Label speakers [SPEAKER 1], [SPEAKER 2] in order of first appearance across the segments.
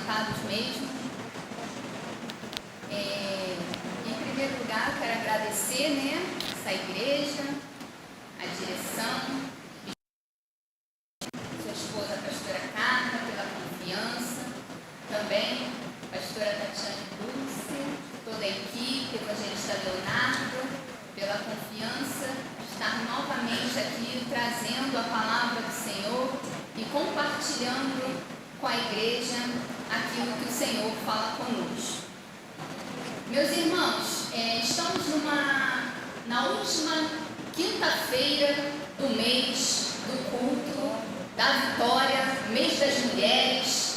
[SPEAKER 1] sentados mesmo. Em primeiro lugar, quero agradecer, essa igreja, a direção, sua esposa, a pastora Carla, pela confiança, também a pastora Tatiane Dulce, toda a equipe, o evangelista Leonardo, pela confiança de estar novamente aqui trazendo a palavra do Senhor e compartilhando com a igreja aquilo que o Senhor fala conosco. Meus irmãos, estamos na última quinta-feira do mês do culto da Vitória, mês das mulheres,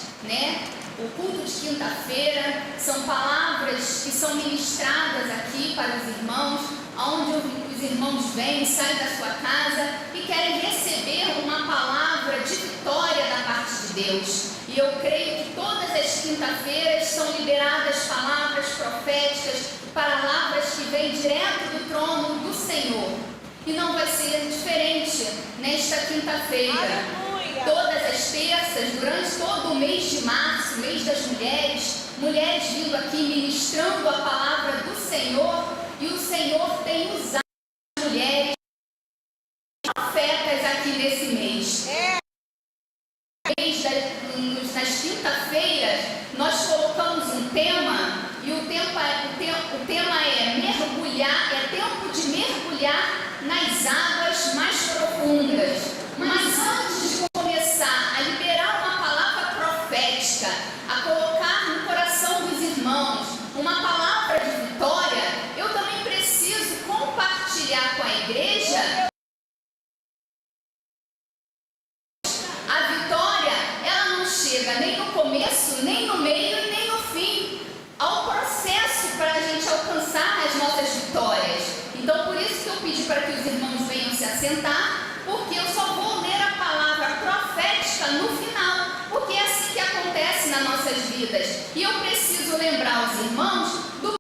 [SPEAKER 1] O culto de quinta-feira são palavras que são ministradas aqui para os irmãos, onde os irmãos vêm, saem da sua casa e querem receber uma palavra de vitória da parte de Deus. E eu creio que todas as quinta-feiras são liberadas palavras proféticas, palavras que vêm direto do trono do Senhor. E não vai ser diferente nesta quinta-feira. Todas as terças, durante todo o mês de março, mês das mulheres, mulheres vindo aqui ministrando a palavra do Senhor, e o Senhor tem usado as mulheres profetas aqui nesse mês. Nas quinta-feiras, nós colocamos um tema, e o tema é mergulhar, é tempo de mergulhar nas águas mais profundas. Mas antes de começar a liberar uma palavra profética, a colocar no coração dos irmãos uma palavra de vitória, eu também preciso compartilhar com a igreja. A vitória, ela não chega nem no começo, nem no meio e nem no fim. Há um processo para a gente alcançar as nossas vitórias. Então, por isso que eu pedi para que os irmãos venham se assentar, porque eu só vou ler a palavra profética no final, porque é assim que acontece nas nossas vidas. E eu preciso lembrar aos irmãos do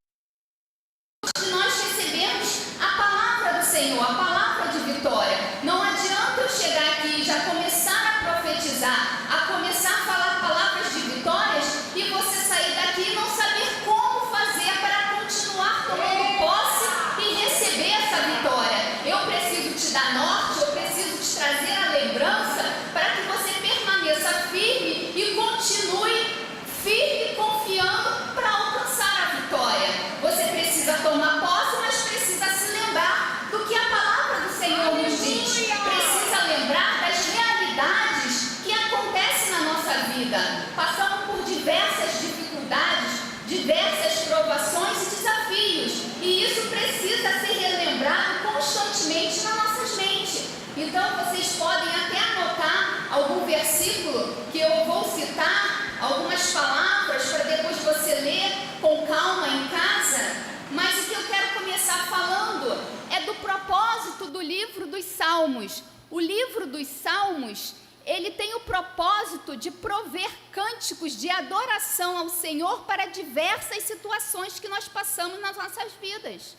[SPEAKER 1] que nós recebemos a palavra do Senhor, a palavra de vitória. Não adianta eu chegar aqui e já começar a profetizar, a começar a falar palavras de vitórias e você sair daqui e não saber como fazer para continuar tomando posse e receber essa vitória. Eu preciso te dar norte, eu preciso te trazer a lembrança para que você permaneça firme e continue firme, confiando para alcançar a vitória. Você precisa tomar posse, mas precisa se lembrar do que a palavra do Senhor nos diz. Precisa lembrar das realidades que acontecem na nossa vida. Passamos por diversas dificuldades, diversas provações e desafios, e isso precisa ser relembrado constantemente nas nossas mentes. Então vocês podem até anotar algum versículo que eu vou citar, algumas palavras para depois você ler com calma em casa. Mas o que eu quero começar falando é do propósito do livro dos Salmos. O livro dos Salmos, ele tem o propósito de prover cânticos de adoração ao Senhor para diversas situações que nós passamos nas nossas vidas.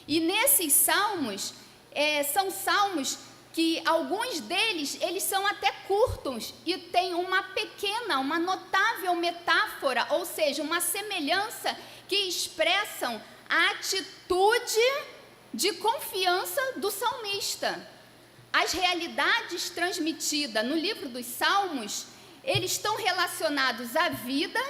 [SPEAKER 1] E nesses salmos, são salmos que alguns deles, eles são até curtos e tem uma pequena, uma notável metáfora, ou seja, uma semelhança que expressam a atitude de confiança do salmista. As realidades transmitidas no livro dos Salmos, eles estão relacionados à vida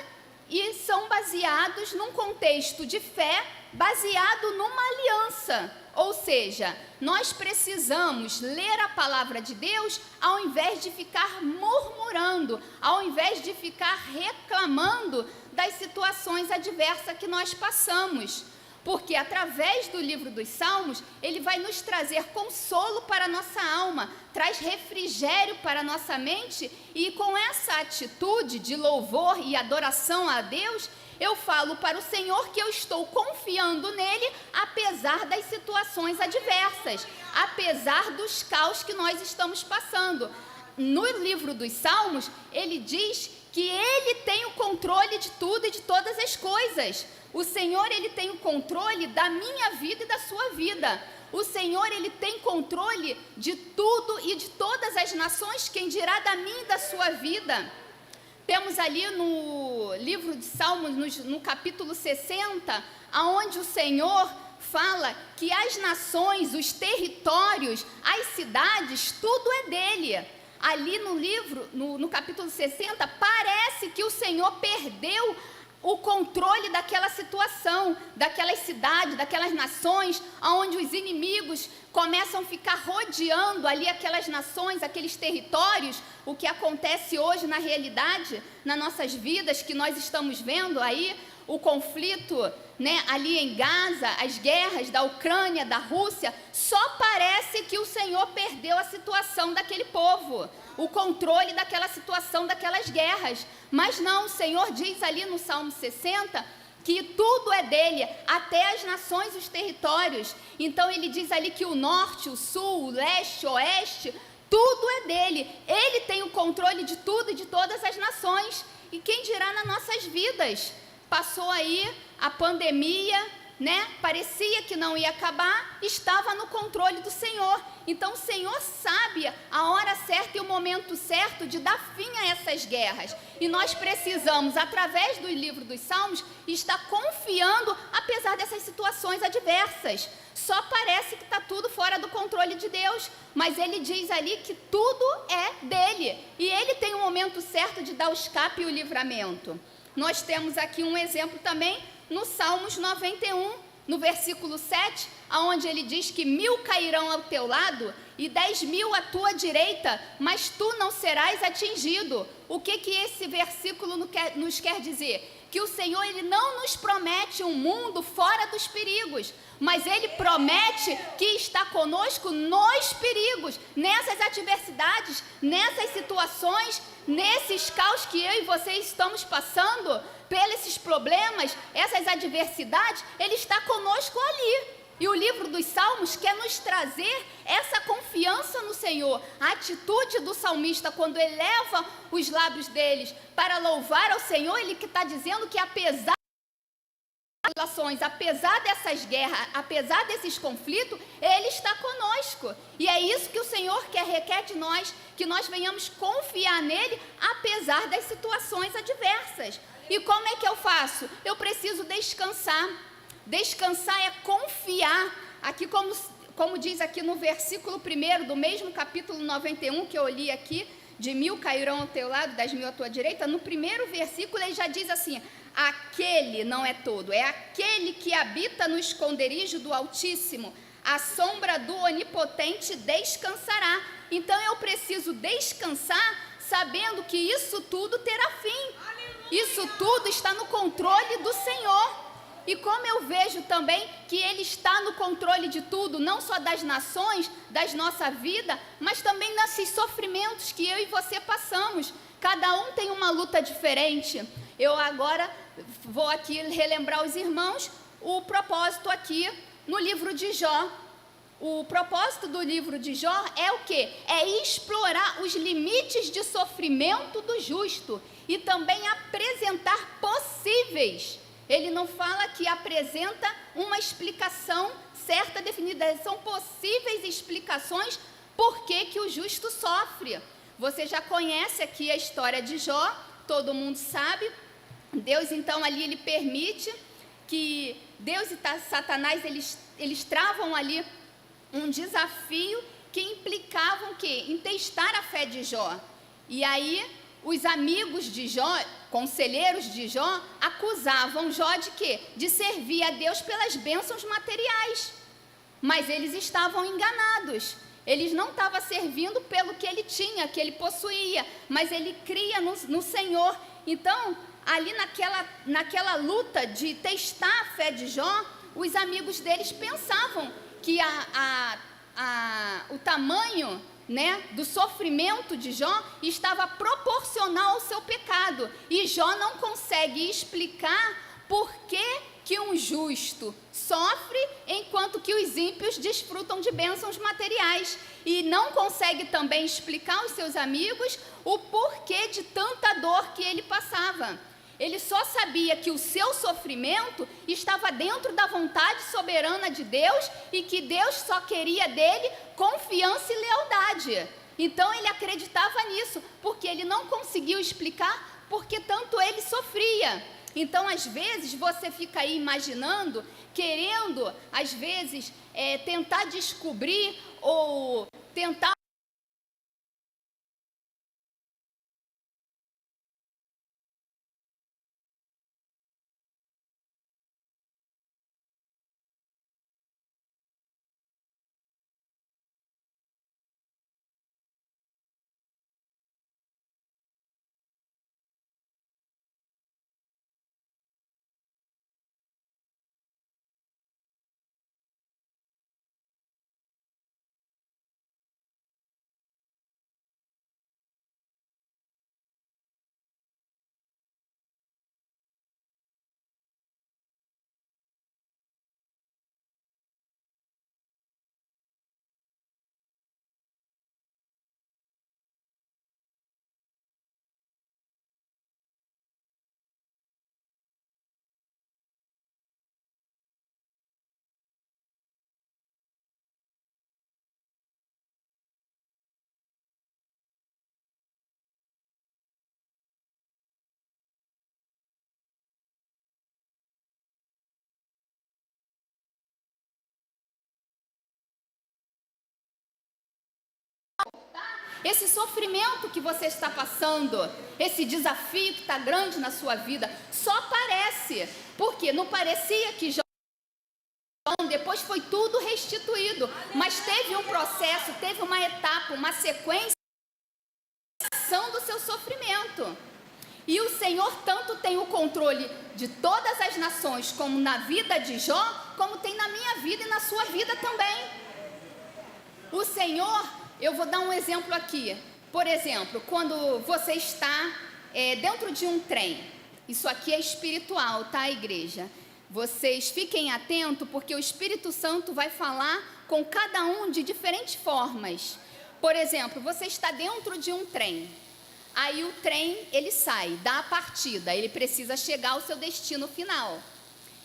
[SPEAKER 1] e são baseados num contexto de fé, baseado numa aliança. Ou seja, nós precisamos ler a palavra de Deus ao invés de ficar murmurando, ao invés de ficar reclamando das situações adversas que nós passamos. Porque através do livro dos Salmos, ele vai nos trazer consolo para a nossa alma, traz refrigério para a nossa mente, e com essa atitude de louvor e adoração a Deus, eu falo para o Senhor que eu estou confiando nele, apesar das situações adversas, apesar dos caos que nós estamos passando. No livro dos Salmos, ele diz que ele tem o controle de tudo e de todas as coisas. O Senhor, ele tem o controle da minha vida e da sua vida. O Senhor, ele tem controle de tudo e de todas as nações, quem dirá da minha e da sua vida. temos ali no livro de Salmos, no capítulo 60, aonde o Senhor fala que as nações, os territórios, as cidades, tudo é dele. Ali no livro, no capítulo 60, parece que o Senhor perdeu o controle daquela situação, daquelas cidades, daquelas nações, onde os inimigos começam a ficar rodeando ali aquelas nações, aqueles territórios. O que acontece hoje na realidade, nas nossas vidas, que nós estamos vendo aí, o conflito, né, ali em Gaza, as guerras da Ucrânia, da Rússia, só parece que o Senhor perdeu a situação daquele povo, o controle daquela situação, daquelas guerras. Mas não, o Senhor diz ali no Salmo 60 que tudo é dele, até as nações, os territórios. Então ele diz ali que o norte, o sul, o leste, o oeste, tudo é dele. Ele tem o controle de tudo e de todas as nações. E quem dirá nas nossas vidas? Passou aí a pandemia, né? Parecia que não ia acabar, estava no controle do Senhor. Então o Senhor sabe a hora certa e o momento certo de dar fim a essas guerras. E nós precisamos, através do livro dos Salmos, estar confiando, apesar dessas situações adversas. Só parece que está tudo fora do controle de Deus, mas ele diz ali que tudo é dele. E ele tem o momento certo de dar o escape e o livramento. Nós temos aqui um exemplo também no Salmos 91, no versículo 7, onde ele diz que 1000 cairão ao teu lado e 10.000 à tua direita, mas tu não serás atingido. O que esse versículo nos quer dizer? Que o Senhor, ele não nos promete um mundo fora dos perigos, mas ele promete que está conosco nos perigos, nessas adversidades, nessas situações, nesses caos que eu e vocês estamos passando, pelos problemas, essas adversidades, ele está conosco ali. E o livro dos Salmos quer nos trazer essa confiança no Senhor. A atitude do salmista, quando eleva os lábios deles para louvar ao Senhor, ele que está dizendo que apesar das situações, apesar dessas guerras, apesar desses conflitos, ele está conosco. E é isso que o Senhor requer de nós, que nós venhamos confiar nele, apesar das situações adversas. E como é que eu faço? Eu preciso descansar. Descansar é confiar. Aqui como diz aqui no versículo 1 do mesmo capítulo 91 que eu li aqui, de 1000 cairão ao teu lado, 10.000 à tua direita, no primeiro versículo ele já diz assim: aquele não é todo, é aquele que habita no esconderijo do Altíssimo, a sombra do Onipotente descansará. Então eu preciso descansar sabendo que isso tudo terá fim. Isso tudo está no controle do Senhor. E como eu vejo também que Ele está no controle de tudo, não só das nações, da nossa vida, mas também nesses sofrimentos que eu e você passamos. Cada um tem uma luta diferente. Eu agora vou aqui relembrar os irmãos o propósito aqui no livro de Jó. O propósito do livro de Jó é o quê? É explorar os limites de sofrimento do justo e também apresentar possíveis. Ele não fala que apresenta uma explicação certa, definida. São possíveis explicações por que o justo sofre. Você já conhece aqui a história de Jó, todo mundo sabe. Deus, então, ali ele permite que Deus e Satanás, eles travam ali um desafio que implicava o quê? Em testar a fé de Jó. E aí os amigos de Jó, conselheiros de Jó, acusavam Jó de quê? De servir a Deus pelas bênçãos materiais. Mas eles estavam enganados. Eles não estavam servindo pelo que ele tinha, que ele possuía, mas ele cria no Senhor. Então, ali naquela luta de testar a fé de Jó, os amigos deles pensavam que o tamanho, né, do sofrimento de Jó estava proporcional ao seu pecado. E Jó não consegue explicar por que um justo sofre enquanto que os ímpios desfrutam de bênçãos materiais. E não consegue também explicar aos seus amigos o porquê de tanta dor que ele passava. Ele só sabia que o seu sofrimento estava dentro da vontade soberana de Deus e que Deus só queria dele confiança e lealdade. Então ele acreditava nisso, porque ele não conseguiu explicar porque tanto ele sofria. Então, às vezes, você fica aí imaginando, querendo, às vezes, tentar descobrir ou tentar esse sofrimento que você está passando, esse desafio que está grande na sua vida, só parece, porque não parecia que depois foi tudo restituído, mas teve um processo, teve uma etapa, uma sequência do seu sofrimento. E o Senhor tanto tem o controle de todas as nações, como na vida de Jó, como tem na minha vida e na sua vida também. O Senhor, eu vou dar um exemplo aqui. Por exemplo, quando você está dentro de um trem, isso aqui é espiritual, tá, igreja? Vocês fiquem atentos, porque o Espírito Santo vai falar com cada um de diferentes formas. Por exemplo, você está dentro de um trem. Aí o trem, ele sai, dá a partida, ele precisa chegar ao seu destino final.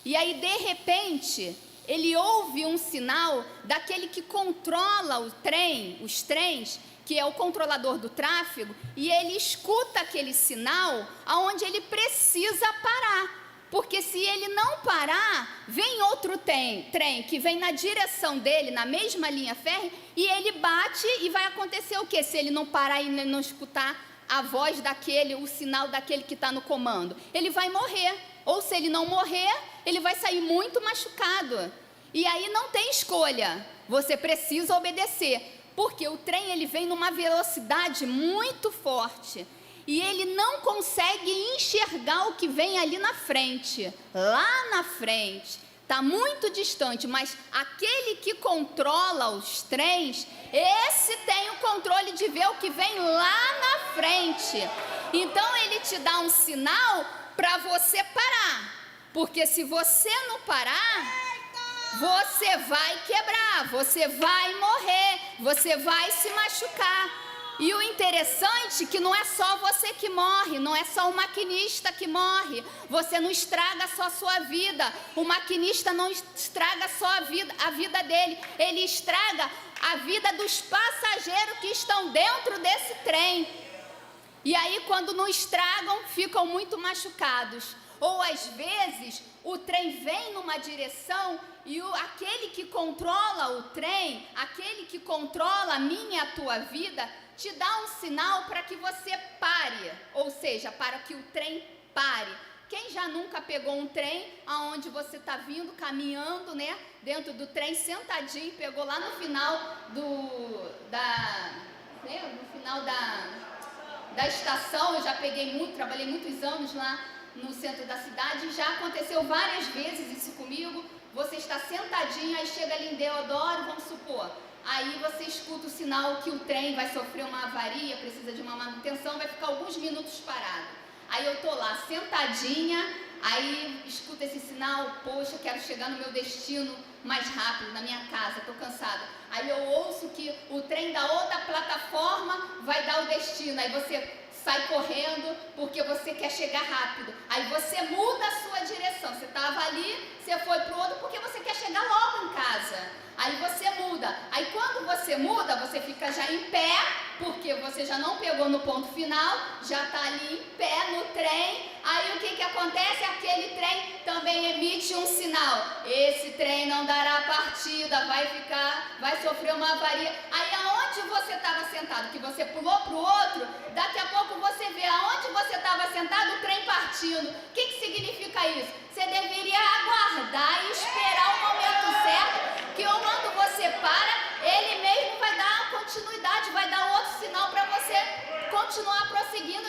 [SPEAKER 1] E aí, de repente, ele ouve um sinal daquele que controla o trem, os trens, que é o controlador do tráfego, e ele escuta aquele sinal aonde ele precisa parar. Porque se ele não parar, vem outro trem que vem na direção dele, na mesma linha férrea, e ele bate e vai acontecer o quê? Se ele não parar e não escutar a voz daquele, o sinal daquele que está no comando, ele vai morrer. Ou se ele não morrer, ele vai sair muito machucado. E aí não tem escolha, você precisa obedecer, porque o trem ele vem numa velocidade muito forte. E ele não consegue enxergar o que vem ali na frente. Lá na frente, está muito distante, mas aquele que controla os trens, esse tem o controle de ver o que vem lá na frente. Então ele te dá um sinal para você parar. Porque se você não parar, você vai quebrar, você vai morrer, você vai se machucar. E o interessante é que não é só você que morre, não é só o maquinista que morre. Você não estraga só a sua vida, o maquinista não estraga só a vida dele, ele estraga a vida dos passageiros que estão dentro desse trem. E aí quando não estragam, ficam muito machucados. Ou às vezes o trem vem numa direção e aquele que controla o trem, aquele que controla a minha e a tua vida, te dá um sinal para que você pare, ou seja, para que o trem pare. Quem já nunca pegou um trem aonde você está vindo, caminhando, né, dentro do trem, sentadinho, pegou lá no final da estação? Eu já peguei muito, trabalhei muitos anos lá no centro da cidade, já aconteceu várias vezes isso comigo. Você está sentadinho, aí chega ali em Deodoro, vamos supor, aí você escuta o sinal que o trem vai sofrer uma avaria, precisa de uma manutenção, vai ficar alguns minutos parado. Aí eu tô lá sentadinha, aí escuto esse sinal, poxa, quero chegar no meu destino mais rápido, na minha casa, tô cansada. Aí eu ouço que o trem da outra plataforma vai dar o destino, aí você sai correndo porque você quer chegar rápido. Aí você muda a sua direção. Você estava ali, você foi para o outro porque você quer chegar logo em casa. Aí você muda. Aí quando você muda, você fica já em pé, porque você já não pegou no ponto final, já está ali em pé no trem. acontece? Aquele trem também emite um sinal. Esse trem não dará partida, vai sofrer uma avaria. Aí aonde você estava sentado, que você pulou para o outro, daqui a pouco você vê aonde você estava sentado, o trem partindo. O que significa isso? Você deveria aguardar e esperar o momento certo, que quando você para, ele mesmo vai dar continuidade, vai dar outro sinal para você continuar prosseguindo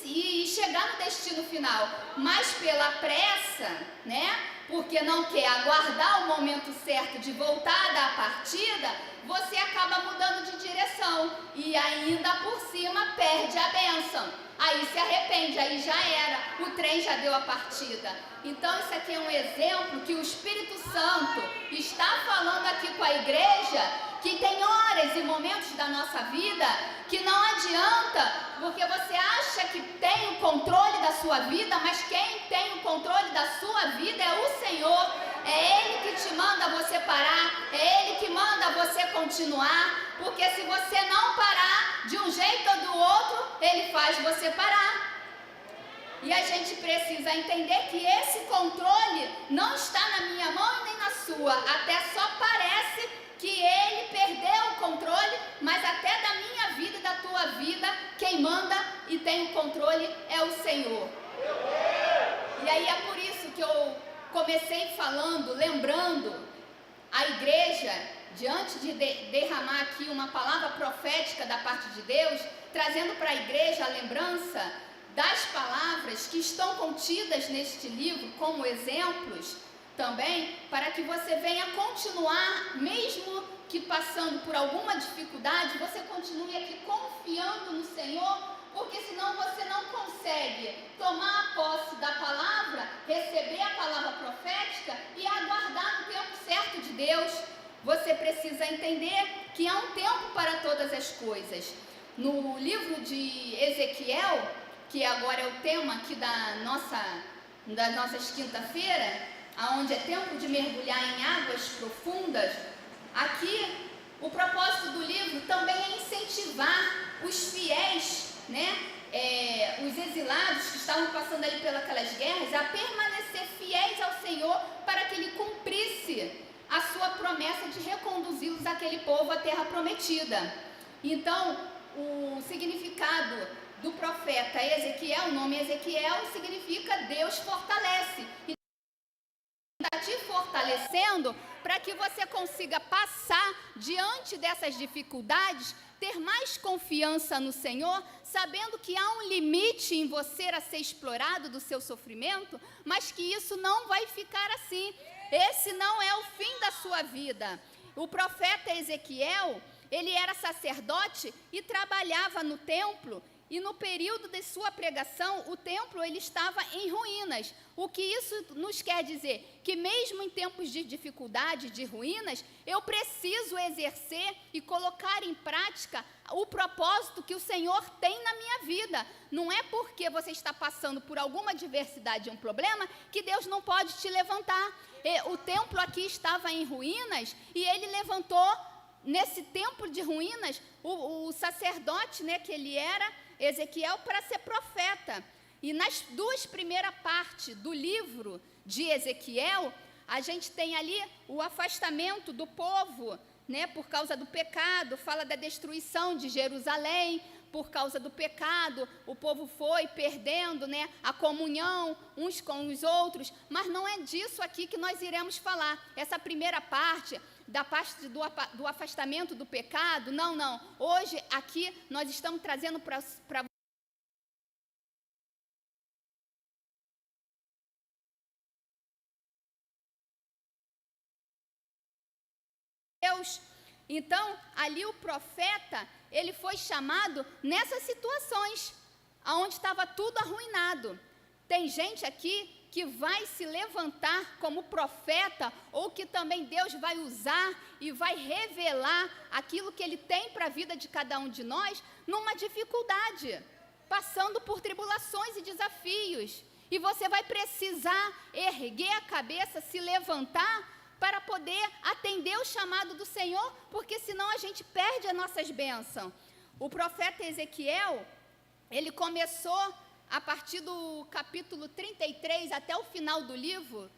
[SPEAKER 1] e chegar no destino final. Mas pela pressa, né? Porque não quer aguardar o momento certo de voltar da partida, você acaba mudando de direção e ainda por cima perde a bênção. Aí se arrepende, aí já era, o trem já deu a partida. Então isso aqui é um exemplo que o Espírito Santo está falando aqui com a igreja, que tem horas e momentos da nossa vida que não adianta, porque você acha que tem o controle da sua vida, mas quem tem o controle da sua vida é o Senhor. É Ele que te manda você parar, é Ele que manda você continuar, porque se você não parar de um jeito ou do outro, Ele faz você parar. E a gente precisa entender que esse controle não está na minha mão e nem na sua, até só parece que Ele perdeu o controle, mas até da minha vida e da tua vida, quem manda e tem o controle é o Senhor. E aí é por isso que eu comecei falando, lembrando a igreja, diante de derramar aqui uma palavra profética da parte de Deus, trazendo para a igreja a lembrança das palavras que estão contidas neste livro como exemplos também, para que você venha continuar, mesmo que passando por alguma dificuldade, você continue aqui confiando no Senhor, porque senão você não consegue tomar a posse da palavra, receber a palavra profética e aguardar no tempo certo de Deus. Você precisa entender que há um tempo para todas as coisas. No livro de Ezequiel, que agora é o tema aqui das nossas quinta-feira, onde é tempo de mergulhar em águas profundas, aqui o propósito do livro também é incentivar os fiéis, né, os exilados que estavam passando ali pelas guerras, a permanecer fiéis ao Senhor para que Ele cumprisse a sua promessa de reconduzi-los, aquele povo, à terra prometida. Então, o significado do profeta Ezequiel, o nome Ezequiel significa Deus fortalece. E está te fortalecendo para que você consiga passar diante dessas dificuldades, ter mais confiança no Senhor, sabendo que há um limite em você a ser explorado do seu sofrimento, mas que isso não vai ficar assim. Esse não é o fim da sua vida. O profeta Ezequiel, ele era sacerdote e trabalhava no templo. E no período de sua pregação, o templo ele estava em ruínas. O que isso nos quer dizer? Que mesmo em tempos de dificuldade, de ruínas, eu preciso exercer e colocar em prática o propósito que o Senhor tem na minha vida. Não é porque você está passando por alguma adversidade, um problema, que Deus não pode te levantar. O templo aqui estava em ruínas e ele levantou, nesse templo de ruínas, o sacerdote, né, que ele era, Ezequiel, para ser profeta. E nas duas primeiras partes do livro de Ezequiel, a gente tem ali o afastamento do povo, né, por causa do pecado, fala da destruição de Jerusalém. Por causa do pecado, o povo foi perdendo, né, a comunhão uns com os outros, mas não é disso aqui que nós iremos falar. Essa primeira parte, da parte do afastamento do pecado, não. Hoje, aqui, nós estamos trazendo para Deus. Então, ali o profeta, ele foi chamado nessas situações, onde estava tudo arruinado. Tem gente aqui que vai se levantar como profeta, ou que também Deus vai usar e vai revelar aquilo que Ele tem para a vida de cada um de nós, numa dificuldade, passando por tribulações e desafios. E você vai precisar erguer a cabeça, se levantar, para poder atender o chamado do Senhor, porque senão a gente perde as nossas bênçãos. O profeta Ezequiel, ele começou a partir do capítulo 33 até o final do livro,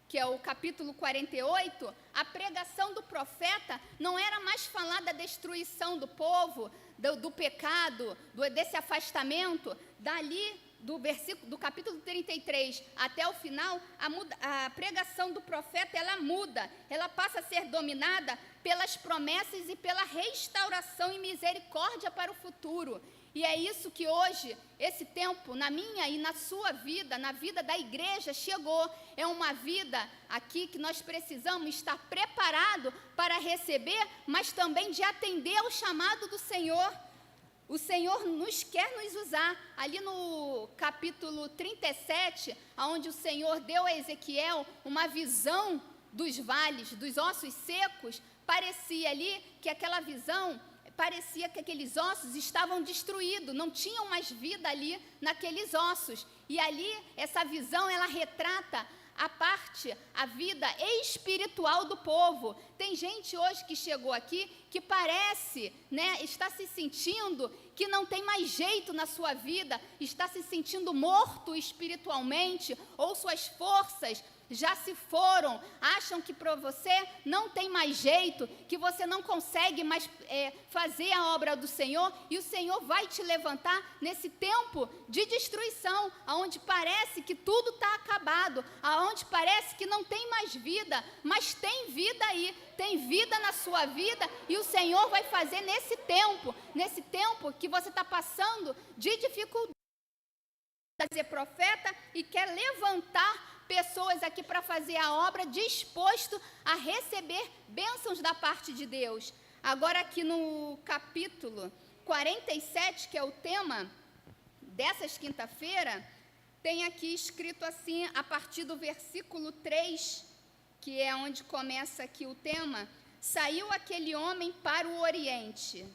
[SPEAKER 1] que é o capítulo 48, a pregação do profeta não era mais falar da destruição do povo, do pecado, desse afastamento. Dali, do capítulo 33 até o final, a pregação do profeta, ela muda, ela passa a ser dominada pelas promessas e pela restauração e misericórdia para o futuro. E é isso que hoje, esse tempo, na minha e na sua vida, na vida da igreja, chegou. É uma vida aqui que nós precisamos estar preparado para receber, mas também de atender ao chamado do Senhor. O Senhor quer nos usar. Ali no capítulo 37, onde o Senhor deu a Ezequiel uma visão dos vales, dos ossos secos, parecia ali que aquela visão... parecia que aqueles ossos estavam destruídos, não tinham mais vida ali naqueles ossos. E ali, essa visão, ela retrata a vida espiritual do povo. Tem gente hoje que chegou aqui que parece, está se sentindo que não tem mais jeito na sua vida, está se sentindo morto espiritualmente, ou suas forças já se foram, acham que para você não tem mais jeito, que você não consegue mais fazer a obra do Senhor, e o Senhor vai te levantar nesse tempo de destruição, onde parece que tudo está acabado, onde parece que não tem mais vida, mas tem vida aí, tem vida na sua vida, e o Senhor vai fazer nesse tempo que você está passando de dificuldade, ser profeta, e quer levantar pessoas aqui para fazer a obra, disposto a receber bênçãos da parte de Deus. Agora aqui no capítulo 47, que é o tema dessas quinta-feira, tem aqui escrito assim, a partir do versículo 3, que é onde começa aqui o tema: saiu aquele homem para o oriente,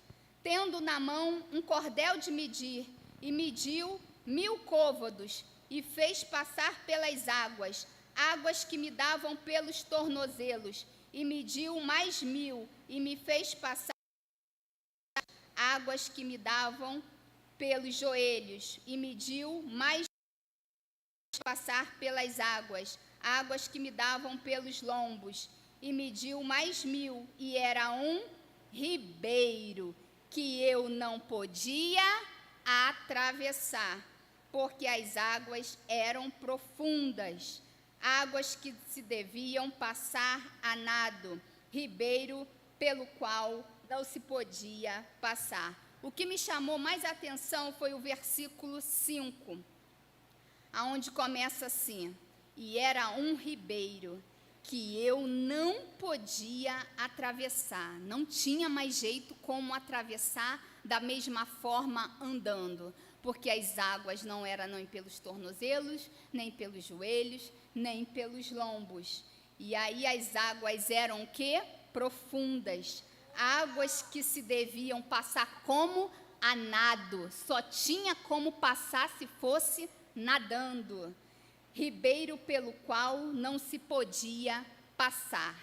[SPEAKER 1] tendo na mão um cordel de medir, e mediu 1000 côvados, e fez passar pelas águas que me davam pelos tornozelos, e mediu mais 1000, e me fez passar águas que me davam pelos joelhos, e mediu mais passar pelas águas que me davam pelos lombos, e mediu mais 1000, e era um ribeiro que eu não podia atravessar, porque as águas eram profundas, águas que se deviam passar a nado, ribeiro pelo qual não se podia passar. O que me chamou mais atenção foi o versículo 5, aonde começa assim: e era um ribeiro que eu não podia atravessar, não tinha mais jeito como atravessar da mesma forma andando, porque as águas não eram nem pelos tornozelos, nem pelos joelhos, nem pelos lombos. E aí as águas eram o quê? Profundas, águas que se deviam passar como a nado, só tinha como passar se fosse nadando, ribeiro pelo qual não se podia passar.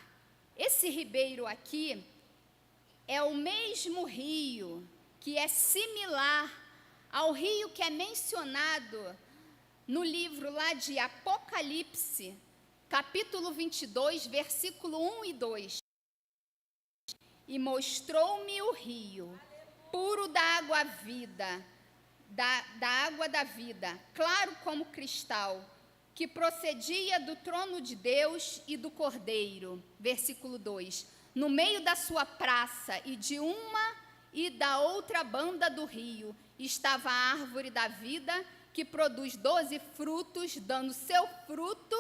[SPEAKER 1] Esse ribeiro aqui é o mesmo rio que é similar ao rio que é mencionado no livro lá de Apocalipse, capítulo 22, versículo 1 e 2. E mostrou-me o rio, puro da água da vida, claro como cristal, que procedia do trono de Deus e do Cordeiro. Versículo 2. No meio da sua praça e de uma e da outra banda do rio estava a árvore da vida, que produz 12 frutos, dando seu fruto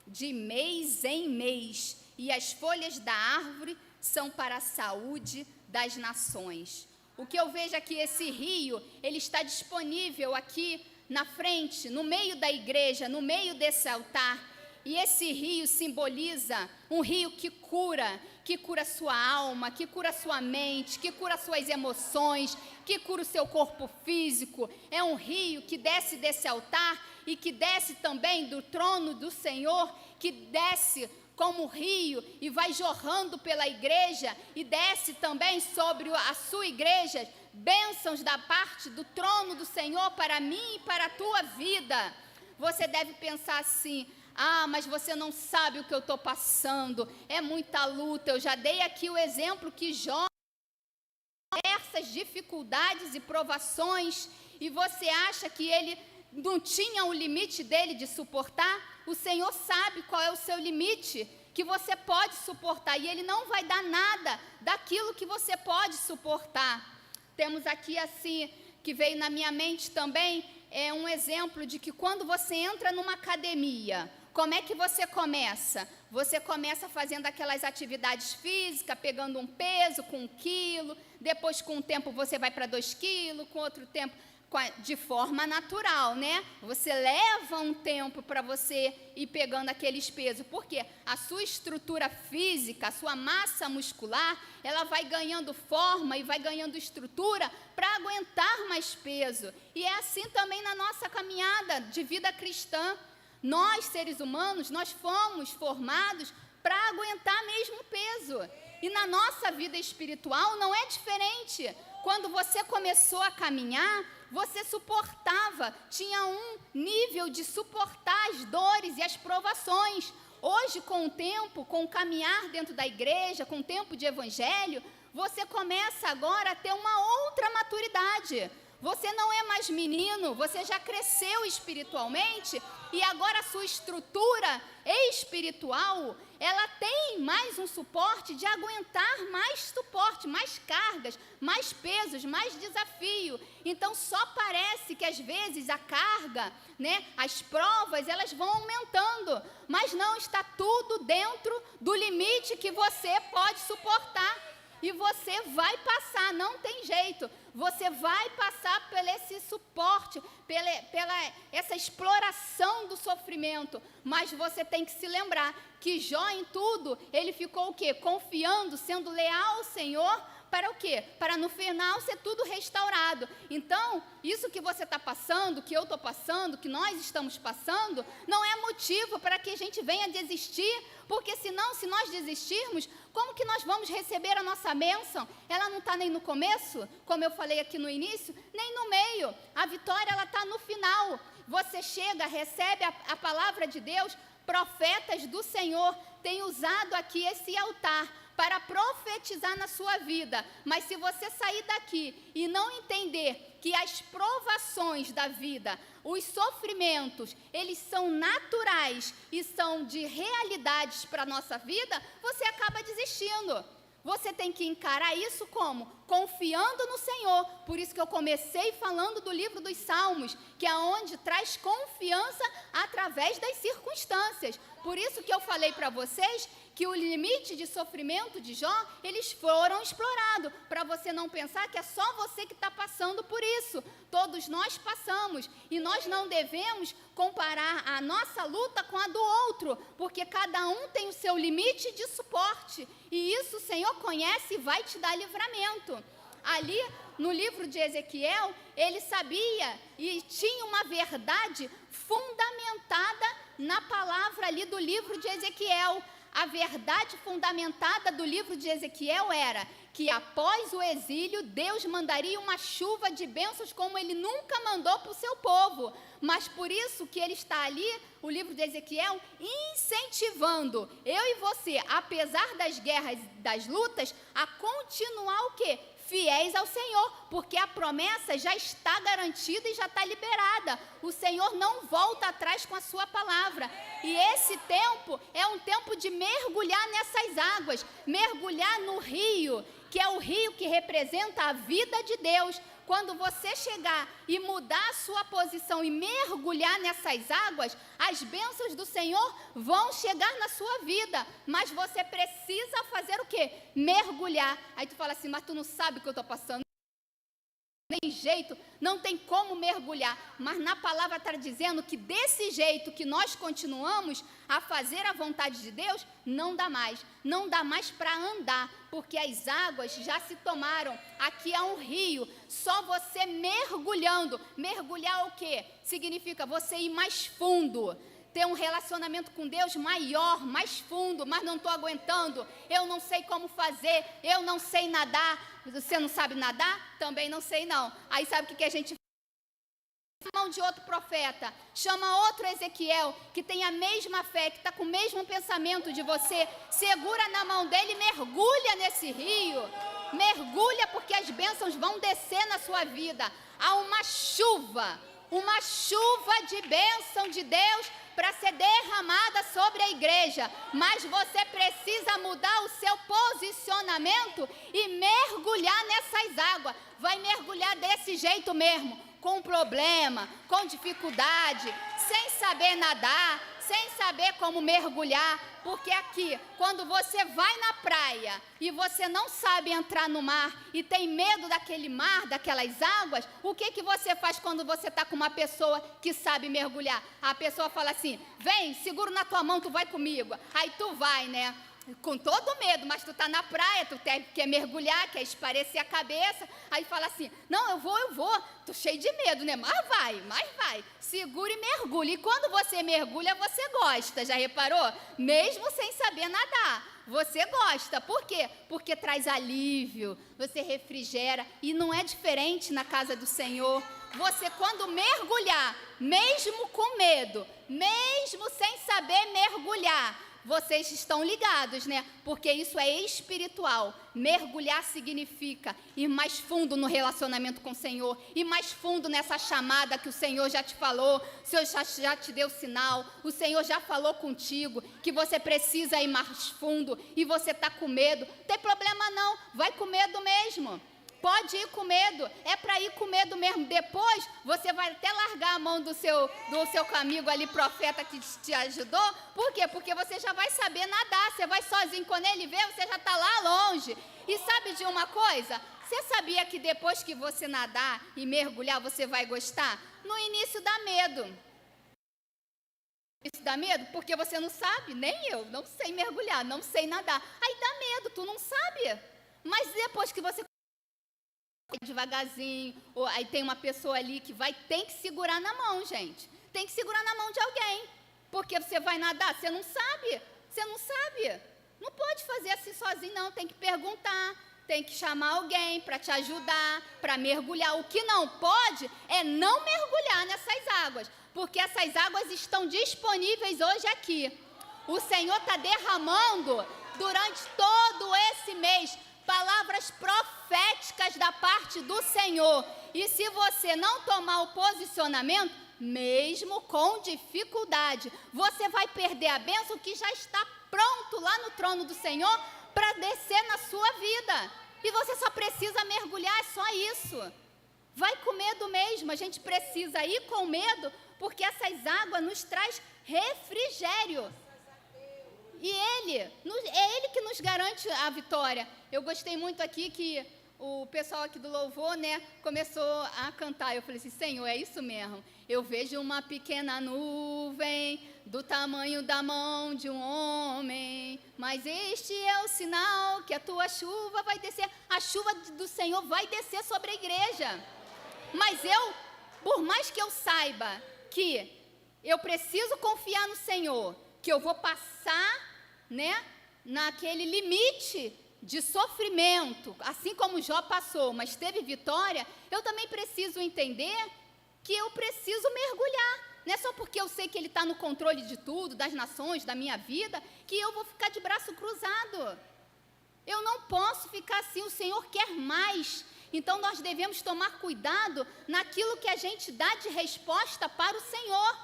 [SPEAKER 1] de mês em mês, e as folhas da árvore são para a saúde das nações. O que eu vejo aqui, esse rio, ele está disponível aqui na frente, no meio da igreja, no meio desse altar. E esse rio simboliza um rio que cura sua alma, que cura sua mente, que cura suas emoções, que cura o seu corpo físico. É um rio que desce desse altar e que desce também do trono do Senhor, que desce como rio e vai jorrando pela igreja e desce também sobre a sua igreja, bênçãos da parte do trono do Senhor para mim e para a tua vida. Você deve pensar assim: ah, mas você não sabe o que eu estou passando, é muita luta. Eu já dei aqui o exemplo que Jó, diversas dificuldades e provações, e você acha que ele não tinha o limite dele de suportar? O Senhor sabe qual é o seu limite que você pode suportar, e Ele não vai dar nada daquilo que você pode suportar. Temos aqui assim, que veio na minha mente também, um exemplo de que quando você entra numa academia, como é que você começa? Você começa fazendo aquelas atividades físicas, pegando um peso com 1 quilo, depois com o tempo você vai para 2 quilos, com outro tempo, de forma natural, né? Você leva um tempo para você ir pegando aqueles pesos, porque a sua estrutura física, a sua massa muscular, ela vai ganhando forma e vai ganhando estrutura para aguentar mais peso. E é assim também na nossa caminhada de vida cristã. Nós, seres humanos, nós fomos formados para aguentar mesmo peso. E na nossa vida espiritual não é diferente. Quando você começou a caminhar, você suportava, tinha um nível de suportar as dores e as provações. Hoje, com o tempo, com o caminhar dentro da igreja, com o tempo de evangelho, você começa agora a ter uma outra maturidade. Você não é mais menino, você já cresceu espiritualmente e agora a sua estrutura espiritual, ela tem mais um suporte de aguentar mais suporte, mais cargas, mais pesos, mais desafio. Então só parece que às vezes a carga, né, as provas, elas vão aumentando, mas não, está tudo dentro do limite que você pode suportar. E você vai passar, não tem jeito. Você vai passar por esse suporte, pela essa exploração do sofrimento. Mas você tem que se lembrar que Jó em tudo, ele ficou o quê? Confiando, sendo leal ao Senhor, para o quê? Para no final ser tudo restaurado. Então, isso que você está passando, que eu estou passando, que nós estamos passando, não é motivo para que a gente venha desistir, porque senão, se nós desistirmos, como que nós vamos receber a nossa bênção? Ela não está nem no começo, como eu falei aqui no início, nem no meio. A vitória, ela está no final. Você chega, recebe a palavra de Deus, profetas do Senhor têm usado aqui esse altar para profetizar na sua vida, mas se você sair daqui e não entender que as provações da vida, os sofrimentos, eles são naturais e são de realidades para a nossa vida, você acaba desistindo. Você tem que encarar isso como? Confiando no Senhor. Por isso que eu comecei falando do livro dos Salmos, que é onde traz confiança através das circunstâncias. Por isso que eu falei para vocês que o limite de sofrimento de Jó, eles foram explorados, para você não pensar que é só você que está passando por isso. Todos nós passamos, e nós não devemos comparar a nossa luta com a do outro, porque cada um tem o seu limite de suporte, e isso o Senhor conhece e vai te dar livramento. Ali no livro de Ezequiel, ele sabia e tinha uma verdade fundamentada na palavra ali do livro de Ezequiel. A verdade fundamentada do livro de Ezequiel era que após o exílio, Deus mandaria uma chuva de bênçãos como Ele nunca mandou para o seu povo. Mas por isso que ele está ali, o livro de Ezequiel, incentivando eu e você, apesar das guerras, das lutas, a continuar o quê? Fiéis ao Senhor, porque a promessa já está garantida e já está liberada. O Senhor não volta atrás com a sua palavra. E esse tempo é um tempo de mergulhar nessas águas, mergulhar no rio, que é o rio que representa a vida de Deus. Quando você chegar e mudar a sua posição e mergulhar nessas águas, as bênçãos do Senhor vão chegar na sua vida. Mas você precisa fazer o quê? Mergulhar. Aí tu fala assim, mas tu não sabe o que eu estou passando. Não tem jeito, não tem como mergulhar. Mas na palavra está dizendo que desse jeito que nós continuamos a fazer a vontade de Deus, não dá mais. Não dá mais para andar, porque as águas já se tomaram. Aqui há um rio, só você mergulhando. Mergulhar o quê? Significa você ir mais fundo. ter um relacionamento com Deus maior, mais fundo, mas não estou aguentando, eu não sei como fazer, eu não sei nadar. Você não sabe nadar? Também não sei não. Aí sabe o que a gente faz? Mão de outro profeta, chama outro Ezequiel, que tem a mesma fé, que está com o mesmo pensamento de você, segura na mão dele e mergulha nesse rio, mergulha, porque as bênçãos vão descer na sua vida. Há uma chuva de bênção de Deus para ser derramada sobre a igreja, mas você precisa mudar o seu posicionamento e mergulhar nessas águas. Vai mergulhar desse jeito mesmo, com problema, com dificuldade, sem saber nadar, sem saber como mergulhar, porque aqui, quando você vai na praia e você não sabe entrar no mar e tem medo daquele mar, daquelas águas, o que você faz quando você está com uma pessoa que sabe mergulhar? A pessoa fala assim, vem, seguro na tua mão, tu vai comigo. Aí tu vai, né? Com todo medo, mas tu tá na praia, tu quer mergulhar, quer esparecer a cabeça, aí fala assim, não, eu vou, tô cheio de medo, né, mas vai, segura e mergulha, e quando você mergulha, você gosta, já reparou? Mesmo sem saber nadar, você gosta, por quê? Porque traz alívio, você refrigera, e não é diferente na casa do Senhor. Você quando mergulhar, mesmo com medo, mesmo sem saber mergulhar, vocês estão ligados, né? Porque isso é espiritual. Mergulhar significa ir mais fundo no relacionamento com o Senhor, ir mais fundo nessa chamada que o Senhor já te falou, o Senhor já te deu sinal, o Senhor já falou contigo, que você precisa ir mais fundo e você está com medo. Não tem problema não, vai com medo mesmo. Pode ir com medo, é para ir com medo mesmo. Depois você vai até largar a mão do seu amigo ali, profeta, que te ajudou. Por quê? Porque você já vai saber nadar. Você vai sozinho, quando ele vê, você já está lá longe. E sabe de uma coisa? Você sabia que depois que você nadar e mergulhar, você vai gostar? No início dá medo. Isso dá medo? Porque você não sabe, nem eu, não sei mergulhar, não sei nadar. Aí dá medo, tu não sabe. Mas depois que você devagarzinho, ou aí tem uma pessoa ali que tem que segurar na mão, gente. Tem que segurar na mão de alguém. Porque você vai nadar, você não sabe. Não pode fazer assim sozinho, não. Tem que perguntar, tem que chamar alguém para te ajudar, para mergulhar. O que não pode é não mergulhar nessas águas, porque essas águas estão disponíveis hoje aqui. O Senhor está derramando durante todo esse mês palavras proféticas da parte do Senhor. E se você não tomar o posicionamento, mesmo com dificuldade, você vai perder a bênção que já está pronto lá no trono do Senhor para descer na sua vida. E você só precisa mergulhar, é só isso. Vai com medo mesmo, a gente precisa ir com medo, porque essas águas nos traz refrigério. E é Ele que nos garante a vitória. Eu gostei muito aqui que o pessoal aqui do louvor, né, começou a cantar. Eu falei assim, Senhor, é isso mesmo. Eu vejo uma pequena nuvem do tamanho da mão de um homem, mas este é o sinal que a tua chuva vai descer. A chuva do Senhor vai descer sobre a igreja. Mas por mais que eu saiba que eu preciso confiar no Senhor, que eu vou passar, né, naquele limite de sofrimento, assim como Jó passou, mas teve vitória, eu também preciso entender que eu preciso mergulhar. Não é só porque eu sei que Ele está no controle de tudo, das nações, da minha vida, que eu vou ficar de braço cruzado. Eu não posso ficar assim, o Senhor quer mais. Então nós devemos tomar cuidado naquilo que a gente dá de resposta para o Senhor.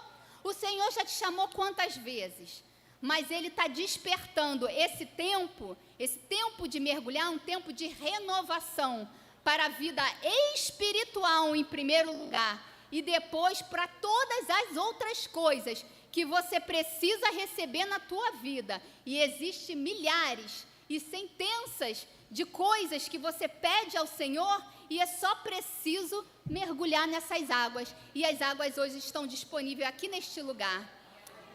[SPEAKER 1] O Senhor já te chamou quantas vezes? Mas Ele está despertando esse tempo de mergulhar, um tempo de renovação para a vida espiritual em primeiro lugar, e depois para todas as outras coisas que você precisa receber na tua vida. E existem milhares e centenas de coisas que você pede ao Senhor, e é só preciso mergulhar nessas águas. E as águas hoje estão disponíveis aqui neste lugar.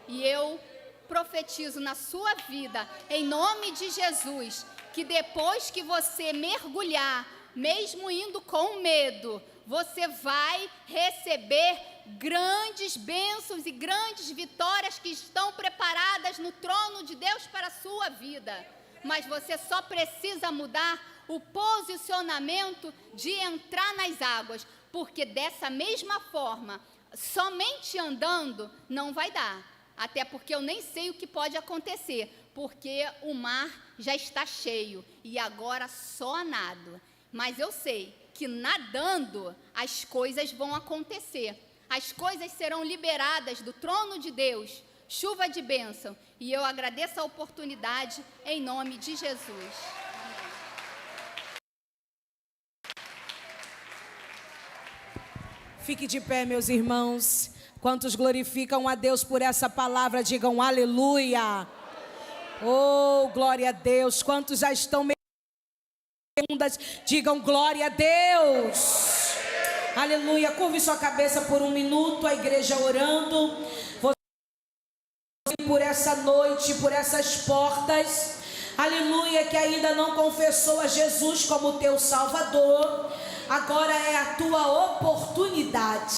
[SPEAKER 1] E eu profetizo na sua vida, em nome de Jesus, que depois que você mergulhar, mesmo indo com medo, você vai receber grandes bênçãos e grandes vitórias que estão preparadas no trono de Deus para a sua vida. Mas você só precisa mudar o posicionamento de entrar nas águas, porque dessa mesma forma, somente andando não vai dar. Até porque eu nem sei o que pode acontecer, porque o mar já está cheio e agora só nado. Mas eu sei que nadando as coisas vão acontecer. As coisas serão liberadas do trono de Deus, chuva de bênção. E eu agradeço a oportunidade em nome de Jesus.
[SPEAKER 2] Fique de pé, meus irmãos. Quantos glorificam a Deus por essa palavra, digam aleluia. Oh, glória a Deus. Quantos já estão profundas, digam glória a Deus. Aleluia. Curve sua cabeça por um minuto, a igreja orando. Você por essa noite, por essas portas, aleluia, que ainda não confessou a Jesus como teu Salvador. Agora é a tua oportunidade.